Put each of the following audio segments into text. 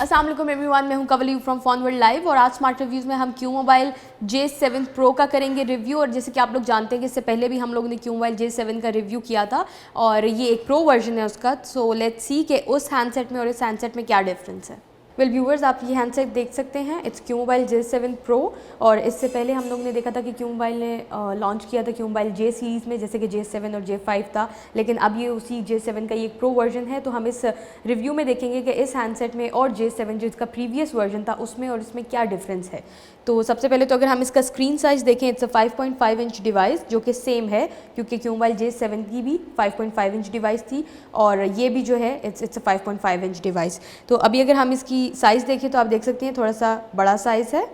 अस्सलाम वालेकुम एवरीवन, मैं हूं कवली फ्रॉम फोन वर्ल्ड लाइव और आज स्मार्ट रिव्यूज़ में हम क्यू मोबाइल J7 Pro का करेंगे रिव्यू। और जैसे कि आप लोग जानते हैं कि इससे पहले भी हम लोगों ने क्यू मोबाइल J7 का रिव्यू किया था और ये एक प्रो वर्जन है उसका। सो लेट्स सी कि उस हैंडसेट में और इस हैंडसेट में क्या डिफरेंस है। वेल व्यूअर्स, आप ये हैंडसेट देख सकते हैं, it's Q mobile J7 Pro। और इससे पहले हम लोग ने देखा था कि क्यू मोबाइल ने लॉन्च किया था क्यू मोबाइल J सीरीज़ में, जैसे कि J7 और J5 था, लेकिन अब ये उसी J7 का ये एक प्रो वर्जन है। तो हम इस रिव्यू में देखेंगे कि इस हैंडसेट में और J7 जो इसका प्रीवियस वर्जन था उसमें और इसमें क्या डिफरेंस है। तो सबसे पहले तो अगर हम इसका स्क्रीन साइज़ देखें, इट्स अ 5.5 इंच डिवाइस जो कि सेम है, क्योंकि क्यू मोबाइल J7 की भी 5.5 इंच डिवाइस थी और ये भी जो है इट्स अ 5.5 इंच डिवाइस। तो अभी अगर हम इसकी साइज़ देखें तो आप देख सकते हैं थोड़ा सा बड़ा साइज़ है।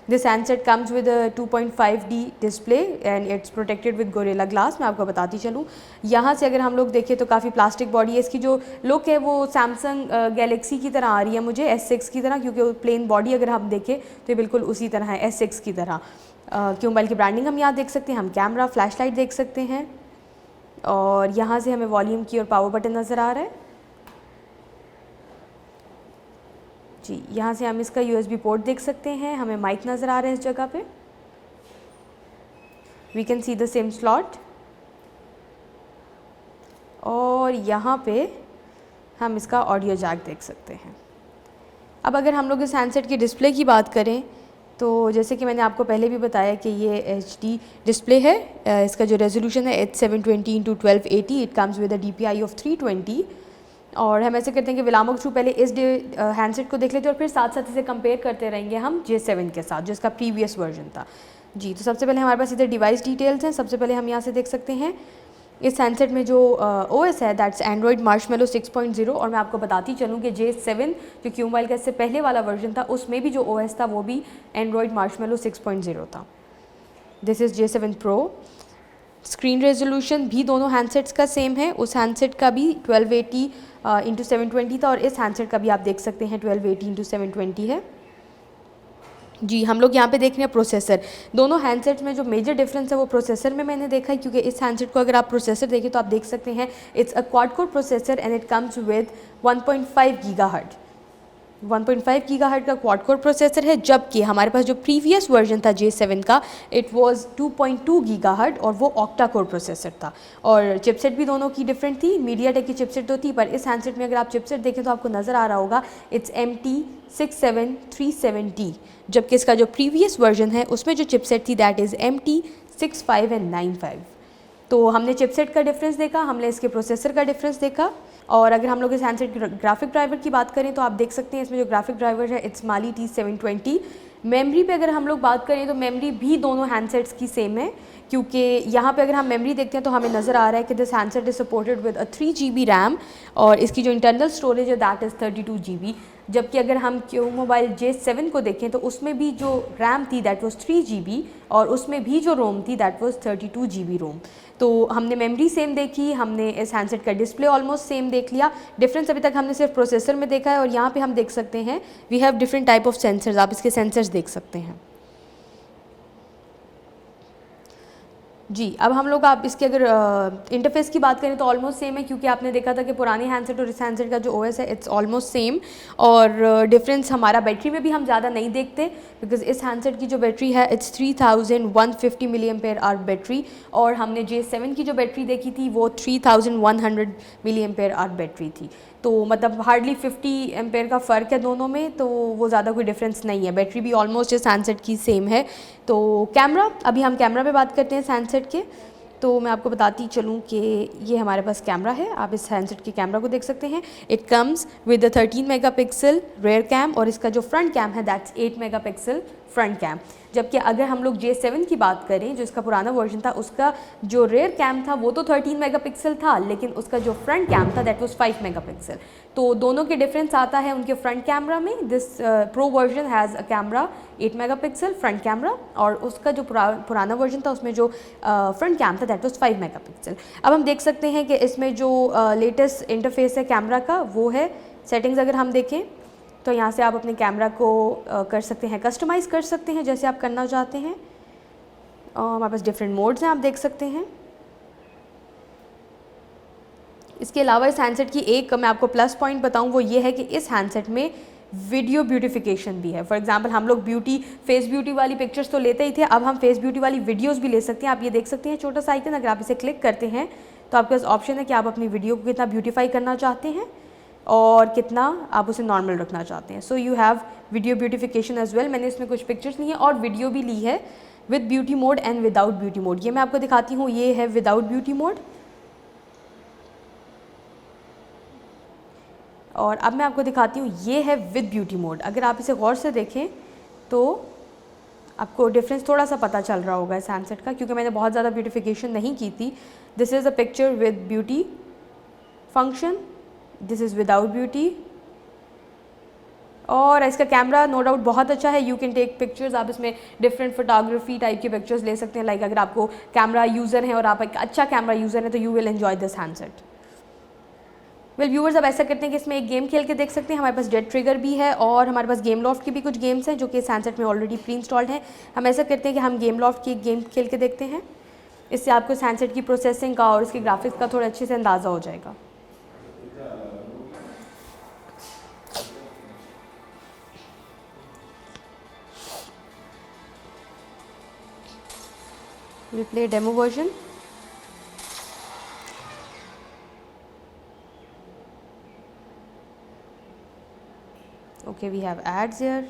This handset comes with 2.5D display and it's protected with gorilla glass. मैं आपको बताती चलूँ, यहाँ से अगर हम लोग देखें तो काफ़ी प्लास्टिक बॉडी है। इसकी जो लुक है वो सैमसंग गैलेक्सी की तरह आ रही है मुझे, S6 की तरह, क्योंकि प्लेन बॉडी अगर हम देखें तो ये बिल्कुल उसी तरह है, S6 की तरह। क्यू मोबाइल की ब्रांडिंग हम यहाँ देख सकते हैं, हम कैमरा फ्लैश लाइट देख सकते हैं और यहाँ से हमें वॉल्यूम की और पावर बटन नज़र आ रहा है जी। यहाँ से हम इसका USB पोर्ट देख सकते हैं, हमें माइक नज़र आ रहा है इस जगह पे, we can see the same slot. और यहाँ पे हम इसका ऑडियो जैक देख सकते हैं। अब अगर हम लोग इस हैंडसेट की डिस्प्ले की बात करें तो जैसे कि मैंने आपको पहले भी बताया कि ये HD डिस्प्ले है। इसका जो रेजोल्यूशन है it's 720x1280, it comes with a DPI of 320। और हम ऐसे करते हैं कि विलामक थ्रू पहले इस हैंडसेट को देख लेते हैं और फिर साथ साथ इसे कंपेयर करते रहेंगे हम J7 के साथ, जो इसका प्रीवियस वर्जन था जी। तो सबसे पहले हमारे पास इधर डिवाइस डिटेल्स हैं। सबसे पहले हम यहाँ से देख सकते हैं इस हैंडसेट में जो OS है दैट्स एंड्रॉयड मार्शमेलो 6.0। और मैं आपको बताती चलूँ कि J7 जो क्यू मोबाइल का इससे पहले वाला वर्जन था उसमें भी जो OS था वो भी एंड्रॉयड मार्शमेलो 6.0 था। This is J7 Pro। Screen resolution भी दोनों हैंडसेट्स का सेम है, उस हैंडसेट का भी 1280x720 था और इस हैंडसेट का भी आप देख सकते हैं 1280x720 है जी। हम लोग यहाँ पे देख रहे हैं प्रोसेसर। दोनों हैंडसेट्स में जो मेजर डिफरेंस है वो प्रोसेसर में मैंने देखा है, क्योंकि इस हैंडसेट को अगर आप प्रोसेसर देखें तो आप देख सकते हैं it's a quad core processor and it comes with 1.5 gigahertz 1.5 gigahertz का क्वाड कोर प्रोसेसर है, जबकि हमारे पास जो प्रीवियस वर्जन था J7 का इट वाज 2.2 गीगाहर्ट्ज़ और वो ऑक्टा कोर प्रोसेसर था। और चिपसेट भी दोनों की डिफरेंट थी, मीडियाटेक की चिपसेट तो थी, पर इस हैंडसेट में अगर आप चिपसेट देखें तो आपको नज़र आ रहा होगा इट्स MT6737D, जबकि इसका जो प्रीवियस वर्जन है उसमें जो चिपसेट थी दैट इज़ MT6595। तो हमने चिपसेट का डिफरेंस देखा, हमने इसके प्रोसेसर का डिफरेंस देखा। और अगर हम लोग इस हैंडसेट की ग्राफिक ड्राइवर की बात करें तो आप देख सकते हैं इसमें जो ग्राफिक ड्राइवर है इट्स Mali T720। मेमोरी पे अगर हम लोग बात करें तो मेमोरी भी दोनों हैंडसेट्स की सेम है, क्योंकि यहाँ पे अगर हम मेमोरी देखते हैं तो हमें नज़र आ रहा है कि this handset is supported with a 3GB RAM और इसकी जो इंटरनल स्टोरेज है दैट इज़ 32GB। जबकि अगर हम क्यू मोबाइल J7 को देखें तो उसमें भी जो रैम थी दैट वाज 3GB और उसमें भी जो रोम थी दैट वाज 32GB रोम। तो हमने मेमोरी सेम देखी, हमने इस हैंडसेट का डिस्प्ले ऑलमोस्ट सेम देख लिया। डिफरेंस अभी तक हमने सिर्फ प्रोसेसर में देखा है और यहाँ पे हम देख सकते हैं we have different type of sensors. आप इसके सेंसर्स देख सकते हैं जी। अब हम लोग आप इसके अगर इंटरफेस की बात करें तो ऑलमोस्ट सेम है, क्योंकि आपने देखा था कि पुराने हैंडसेट और इस हैंडसेट का जो OS है इट्स ऑलमोस्ट सेम। और डिफरेंस हमारा बैटरी में भी हम ज़्यादा नहीं देखते, बिकॉज इस हैंडसेट की जो बैटरी है इट्स 3150 mAh बैटरी और हमने J7 की जो बैटरी देखी थी वो 3100 mAh बैटरी थी। तो मतलब हार्डली 50 एम्पेयर का फ़र्क है दोनों में, तो वो ज़्यादा कोई डिफरेंस नहीं है। बैटरी भी ऑलमोस्ट इस हैंडसेट की सेम है। तो कैमरा, अभी हम कैमरा पे बात करते हैं इस हैंडसेट के। तो मैं आपको बताती चलूँ कि ये हमारे पास कैमरा है, आप इस हैंडसेट के कैमरा को देख सकते हैं। It comes with a 13 megapixel rear cam और इसका जो फ्रंट कैम है दैट्स 8 मेगापिक्सल फ्रंट कैम। जबकि अगर हम लोग J7 की बात करें जो इसका पुराना वर्जन था उसका जो रेयर कैम था वो तो 13 मेगापिक्सल था, लेकिन उसका जो फ्रंट कैम था दैट वाज 5 मेगापिक्सल। तो दोनों के डिफरेंस आता है उनके फ्रंट कैमरा में। This pro version has a camera 8 megapixel front camera और उसका जो पुराना वर्जन था उसमें जो फ्रंट कैम था दैट वाज 5 मेगापिक्सल। अब हम देख सकते हैं कि इसमें जो लेटेस्ट इंटरफेस है कैमरा का वो है सेटिंग्स। अगर हम देखें तो यहाँ से आप अपने कैमरा को कर सकते हैं, कस्टमाइज़ कर सकते हैं जैसे आप करना चाहते हैं। हमारे पास डिफरेंट मोड्स हैं, आप देख सकते हैं। इसके अलावा इस हैंडसेट की एक मैं आपको प्लस पॉइंट बताऊं वो ये है कि इस हैंडसेट में वीडियो ब्यूटिफिकेशन भी है। फॉर एग्जांपल हम लोग ब्यूटी फेस ब्यूटी वाली पिक्चर्स तो लेते ही थे, अब हम फेस ब्यूटी वाली वीडियोस भी ले सकते हैं। आप ये देख सकते हैं छोटा सा आइकन, अगर आप इसे क्लिक करते हैं तो आपके पास ऑप्शन है कि आप अपनी वीडियो को कितना ब्यूटीफाई करना चाहते हैं और कितना आप उसे नॉर्मल रखना चाहते हैं। So you have video beautification as well. मैंने इसमें कुछ पिक्चर्स ली हैं और वीडियो भी ली है with beauty mode and without beauty mode. ये मैं आपको दिखाती हूँ, ये है विदाउट ब्यूटी मोड और अब मैं आपको दिखाती हूँ ये है विद ब्यूटी मोड। अगर आप इसे गौर से देखें तो आपको डिफरेंस थोड़ा सा पता चल रहा होगा इस हैंडसेट का, क्योंकि मैंने बहुत ज़्यादा ब्यूटिफिकेशन नहीं की थी। This is a picture with beauty function, this is without beauty. और इसका कैमरा नो डाउट बहुत अच्छा है, यू कैन टेक पिक्चर्स। आप इसमें डिफरेंट फोटोग्राफी टाइप के पिक्चर्स ले सकते हैं। लाइक अगर आपको कैमरा यूज़र है और आप एक अच्छा कैमरा यूज़र है तो you will enjoy this handset. Well viewers, अब ऐसा करते हैं कि इसमें एक गेम खेल के देख सकते हैं। हमारे पास डेड ट्रिगर भी है और हमारे पास गेम लॉफ्ट की भी कुछ गेम्स हैं जो कि इस हैंडसेट में ऑलरेडी प्री इंस्टॉल्ड हैं। हम ऐसा करते हैं कि हम गेम लॉफ्ट की एक गेम खेल के देखते हैं। इससे आपको इस हैंडसेट की प्रोसेसिंग का और इसके ग्राफिक्स का थोड़ा अच्छे से अंदाज़ा हो जाएगा। We'll play a demo version. Okay, we have ads here.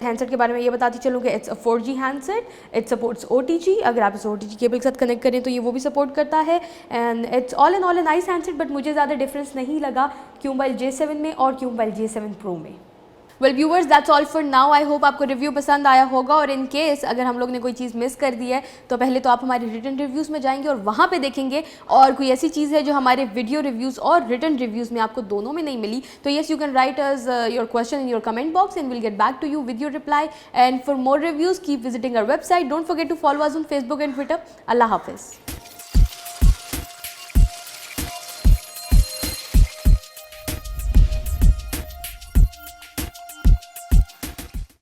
Handset के बारे में ये बताती चलूँ कि it's a 4G handset, it supports OTG। अगर आप इस OTG केबल के साथ कनेक्ट करें तो ये वो भी सपोर्ट करता है। And it's all in all a nice handset, but मुझे ज़्यादा डिफरेंस नहीं लगा क्यू मोबाइल J7 में और क्यू मोबाइल J7 Pro में। Well viewers, that's all for now. I hope आपको रिव्यू पसंद आया होगा और इन केस अगर हम लोग ने कोई चीज़ मिस कर दी है तो पहले तो आप हमारे रिटन रिव्यूज़ में जाएंगे और वहाँ पे देखेंगे, और कोई ऐसी चीज़ है जो हमारे वीडियो रिव्यूज़ और रिटन रिव्यूज़ में आपको दोनों में नहीं मिली तो yes, you can write us your question in your comment box and will get back to you with your reply. And for more reviews keep visiting our website. Don't forget to follow us on Facebook and Twitter. अल्लाह हाफिज़।